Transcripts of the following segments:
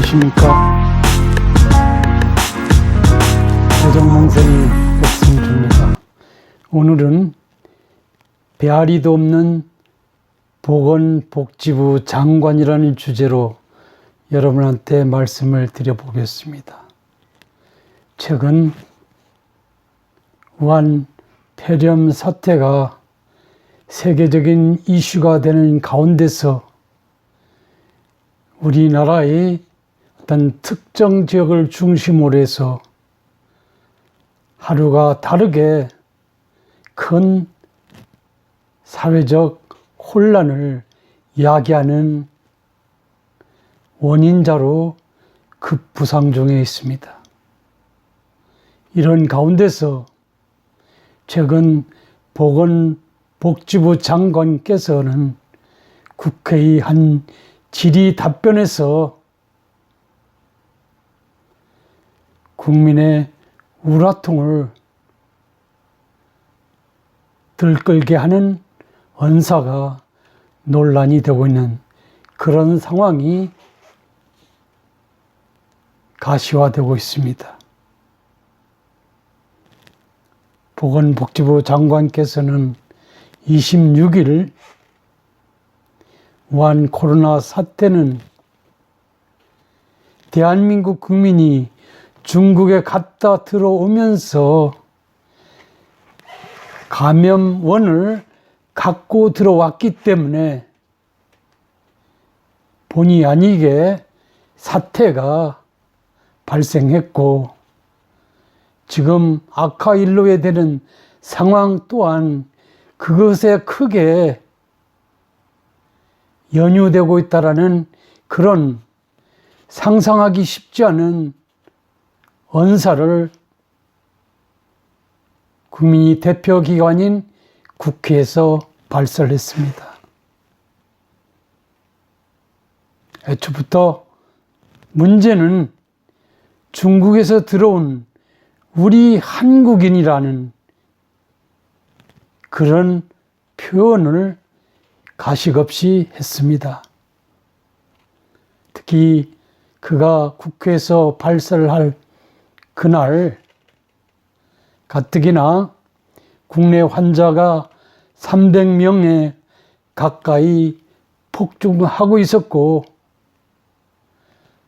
안녕하십니까. 조정몽생의 백승주입니다. 오늘은 배앓이도 없는 보건복지부 장관이라는 주제로 여러분한테 말씀을 드려보겠습니다. 최근 우한 폐렴 사태가 세계적인 이슈가 되는 가운데서 우리나라의 어떤 특정 지역을 중심으로 해서 하루가 다르게 큰 사회적 혼란을 야기하는 원인자로 급부상 중에 있습니다. 이런 가운데서 최근 보건복지부 장관께서는 국회의 한 질의 답변에서 국민의 우라통을 들끓게 하는 언사가 논란이 되고 있는 그런 상황이 가시화되고 있습니다. 보건복지부 장관께서는 26일 우한 코로나 사태는 대한민국 국민이 중국에 갔다 들어오면서 감염원을 갖고 들어왔기 때문에 본의 아니게 사태가 발생했고, 지금 악화일로에 되는 상황 또한 그것에 크게 연유되고 있다라는 그런 상상하기 쉽지 않은 언사를 국민의 대표기관인 국회에서 발설했습니다. 애초부터 문제는 중국에서 들어온 우리 한국인이라는 그런 표현을 가식없이 했습니다. 특히 그가 국회에서 발설할 그날 가뜩이나 국내 환자가 300명에 가까이 폭증하고 있었고,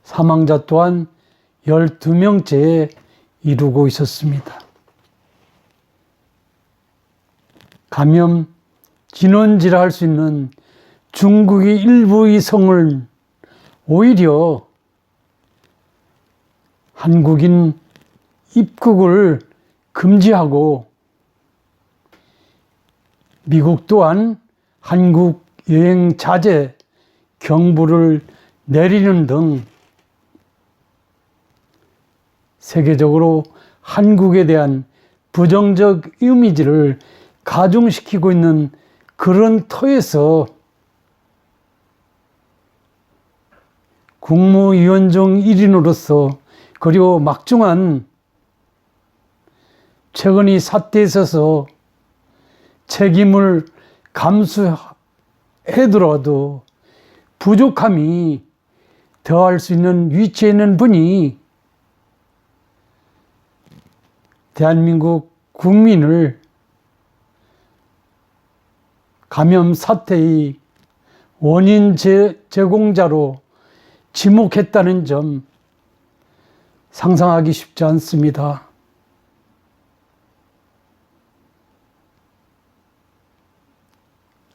사망자 또한 12명째에 이르고 있었습니다. 감염 진원지라 할 수 있는 중국의 일부의 성을 오히려 한국인 입국을 금지하고, 미국 또한 한국 여행 자제 경보를 내리는 등 세계적으로 한국에 대한 부정적 이미지를 가중시키고 있는 그런 터에서 국무위원 중 1인으로서, 그리고 막중한 최근 이 사태에 있어서 책임을 감수하더라도 부족함이 더할 수 있는 위치에 있는 분이 대한민국 국민을 감염 사태의 원인 제공자로 지목했다는 점 상상하기 쉽지 않습니다.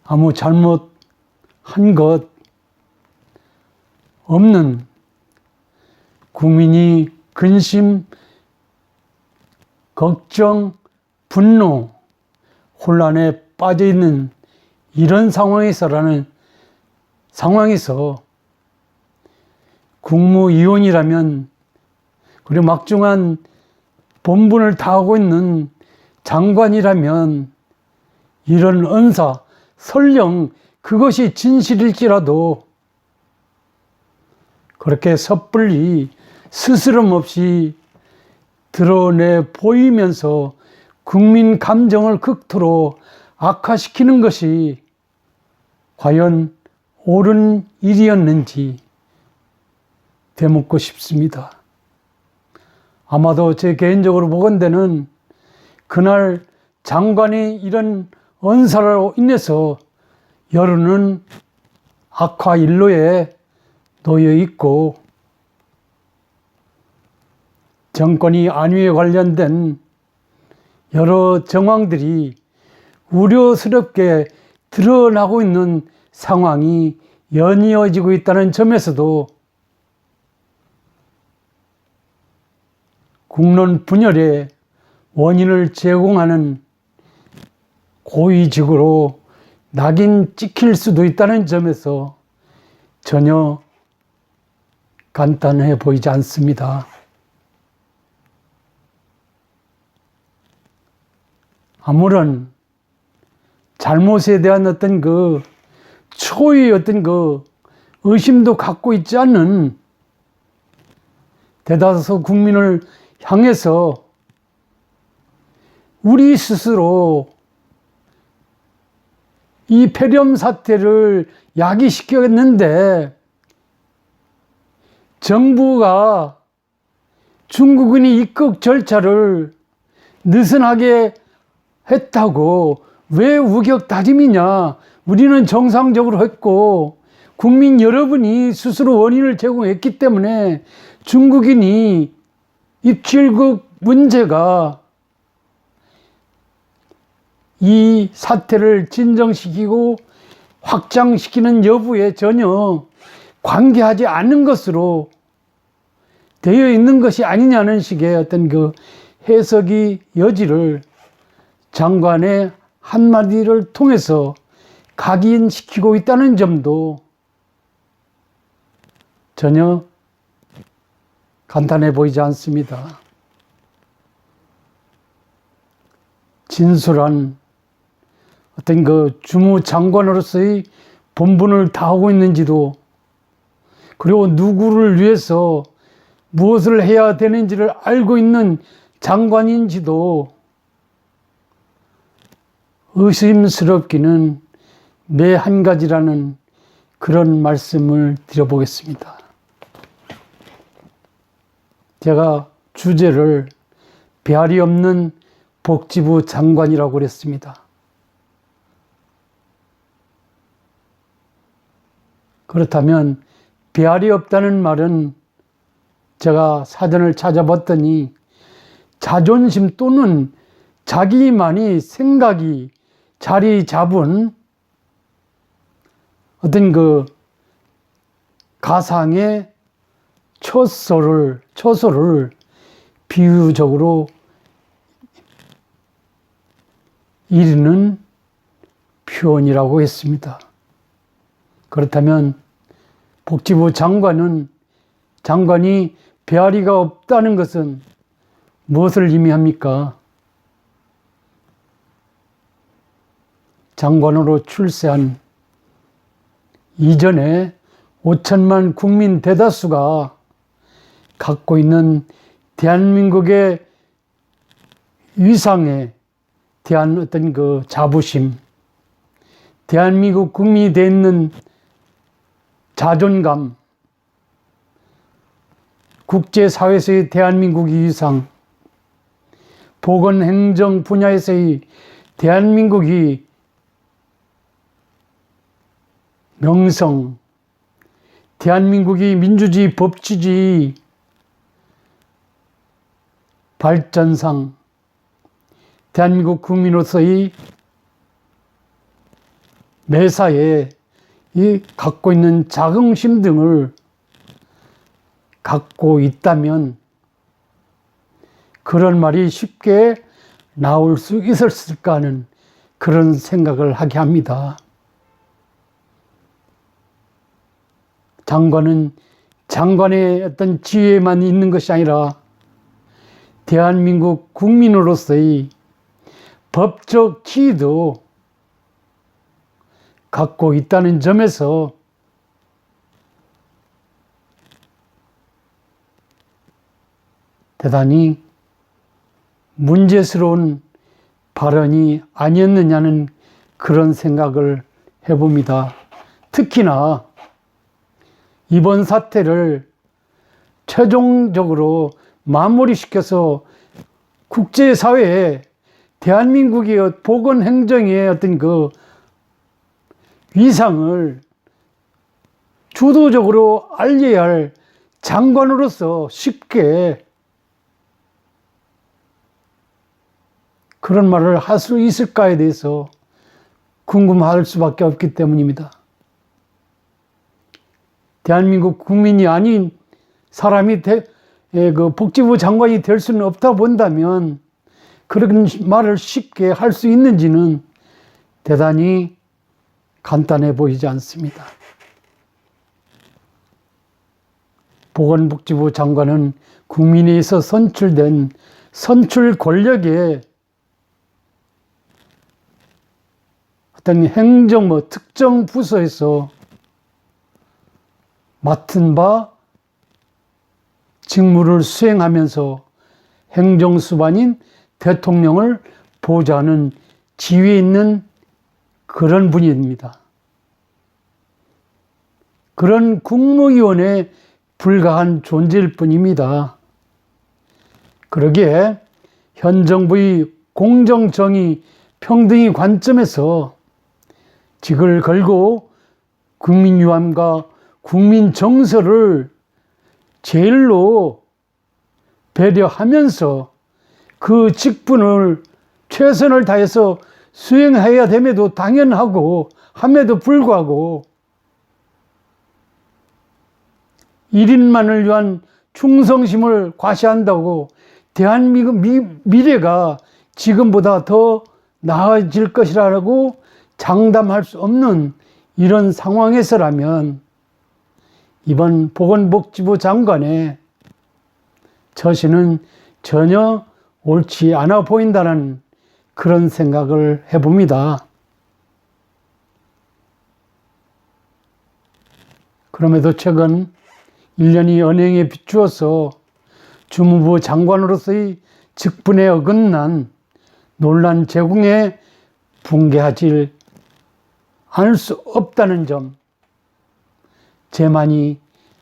아무 잘못한 것 없는 국민이 근심, 걱정, 분노, 혼란에 빠져 있는 이런 상황에서 국무위원이라면, 그리고 막중한 본분을 다하고 있는 장관이라면 이런 언사, 설령 그것이 진실일지라도 그렇게 섣불리 스스럼 없이 드러내 보이면서 국민 감정을 극도로 악화시키는 것이 과연 옳은 일이었는지, 되묻고 싶습니다. 아마도 제 개인적으로 보건대는 그날 장관이 이런 언사로 인해서 여론은 악화 일로에 놓여 있고 정권이 안위에 관련된 여러 정황들이 우려스럽게 드러나고 있는 상황이 연이어지고 있다는 점에서도 국론 분열의 원인을 제공하는 고위직으로 낙인 찍힐 수도 있다는 점에서 전혀 간단해 보이지 않습니다. 아무런 잘못에 대한 어떤 그 초유의 어떤 그 의심도 갖고 있지 않는 대다수 국민을 향해서 우리 스스로 이 폐렴 사태를 야기시켰는데 정부가 중국인이 입국 절차를 느슨하게 했다고 왜 우격다짐이냐? 우리는 정상적으로 했고 국민 여러분이 스스로 원인을 제공했기 때문에 중국인이 입출국 문제가 이 사태를 진정시키고 확장시키는 여부에 전혀 관계하지 않는 것으로 되어 있는 것이 아니냐는 식의 어떤 그 해석의 여지를 장관의 한마디를 통해서 각인시키고 있다는 점도 전혀 간단해 보이지 않습니다. 진솔한 어떤 그 주무장관으로서의 본분을 다하고 있는지도, 그리고 누구를 위해서 무엇을 해야 되는지를 알고 있는 장관인지도 의심스럽기는 매 한 가지라는 그런 말씀을 드려보겠습니다. 제가 주제를 별이 없는 복지부 장관이라고 그랬습니다. 그렇다면 별이 없다는 말은 제가 사전을 찾아봤더니 자존심 또는 자기만이 생각이 자리 잡은 어떤 그 가상의 초소를 비유적으로 이르는 표현이라고 했습니다. 그렇다면 복지부 장관이 별이가 없다는 것은 무엇을 의미합니까? 장관으로 출세한 이전에 5천만 국민 대다수가 갖고 있는 대한민국의 위상에 대한 어떤 그 자부심, 대한민국 국민이 돼 있는 자존감, 국제사회에서의 대한민국의 위상, 보건행정 분야에서의 대한민국이 명성, 대한민국이 민주주의, 법치주의, 발전상, 대한민국 국민으로서의 매사에 이 갖고 있는 자긍심 등을 갖고 있다면 그런 말이 쉽게 나올 수 있었을까 하는 그런 생각을 하게 합니다. 장관은 장관의 어떤 지위에만 있는 것이 아니라 대한민국 국민으로서의 법적 지위도 갖고 있다는 점에서 대단히 문제스러운 발언이 아니었느냐는 그런 생각을 해봅니다. 특히나 이번 사태를 최종적으로 마무리시켜서 국제사회에 대한민국의 보건행정의 어떤 그 위상을 주도적으로 알려야 할 장관으로서 쉽게 그런 말을 할 수 있을까에 대해서 궁금할 수밖에 없기 때문입니다. 대한민국 국민이 아닌 사람이 그 복지부 장관이 될 수는 없다 본다면 그런 말을 쉽게 할 수 있는지는 대단히 간단해 보이지 않습니다. 보건복지부 장관은 국민에 의해서 선출된 선출 권력의 어떤 행정 특정 부서에서 맡은 바 직무를 수행하면서 행정수반인 대통령을 보좌하는 지위에 있는 그런 분입니다. 그런 국무위원에 불과한 존재일 뿐입니다. 그러기에 현 정부의 공정, 정의, 평등의 관점에서 직을 걸고 국민 유함과 국민 정서를 제일로 배려하면서 그 직분을 최선을 다해서 수행해야 됨에도 당연하고 함에도 불구하고 1인만을 위한 충성심을 과시한다고 대한민국 미래가 지금보다 더 나아질 것이라고 장담할 수 없는 이런 상황에서라면 이번 보건복지부 장관의 처신은 전혀 옳지 않아 보인다는 그런 생각을 해봅니다. 그럼에도 최근 1년이 언행에 비추어서 주무부 장관으로서의 직분에 어긋난 논란 제공에 붕괴하지 않을 수 없다는 점, 제만이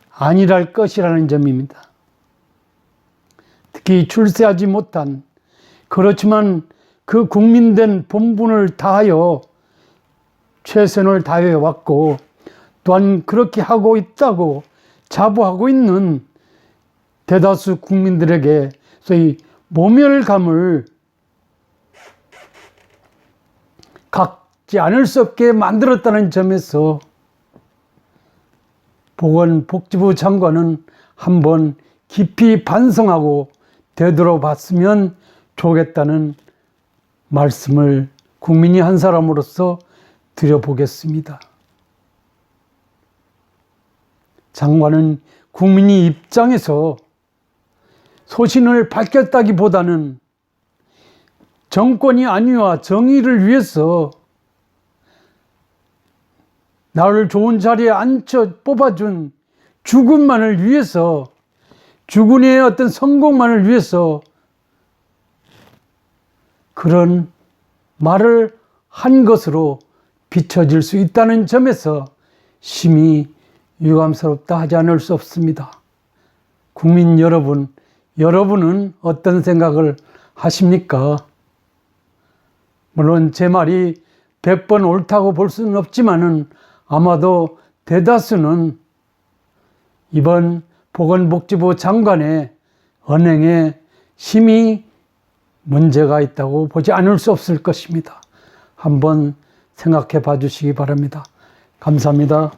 아니랄 것이라는 점입니다. 특히 출세하지 못한, 그렇지만 그 국민된 본분을 다하여 최선을 다해 왔고 또한 그렇게 하고 있다고 자부하고 있는 대다수 국민들에게 소위 모멸감을 갖지 않을 수 없게 만들었다는 점에서 보건복지부 장관은 한번 깊이 반성하고 되돌아봤으면 좋겠다는 말씀을 국민이 한 사람으로서 드려보겠습니다. 장관은 국민의 입장에서 소신을 밝혔다기보다는 정권이 아니와 정의를 위해서 나를 좋은 자리에 앉혀 뽑아준 주군만을 위해서, 주군의 어떤 성공만을 위해서 그런 말을 한 것으로 비춰질 수 있다는 점에서 심히 유감스럽다 하지 않을 수 없습니다. 국민 여러분, 여러분은 어떤 생각을 하십니까? 물론 제 말이 100번 옳다고 볼 수는 없지만은 아마도 대다수는 이번 보건복지부 장관의 언행에 심히 문제가 있다고 보지 않을 수 없을 것입니다. 한번 생각해 봐 주시기 바랍니다. 감사합니다.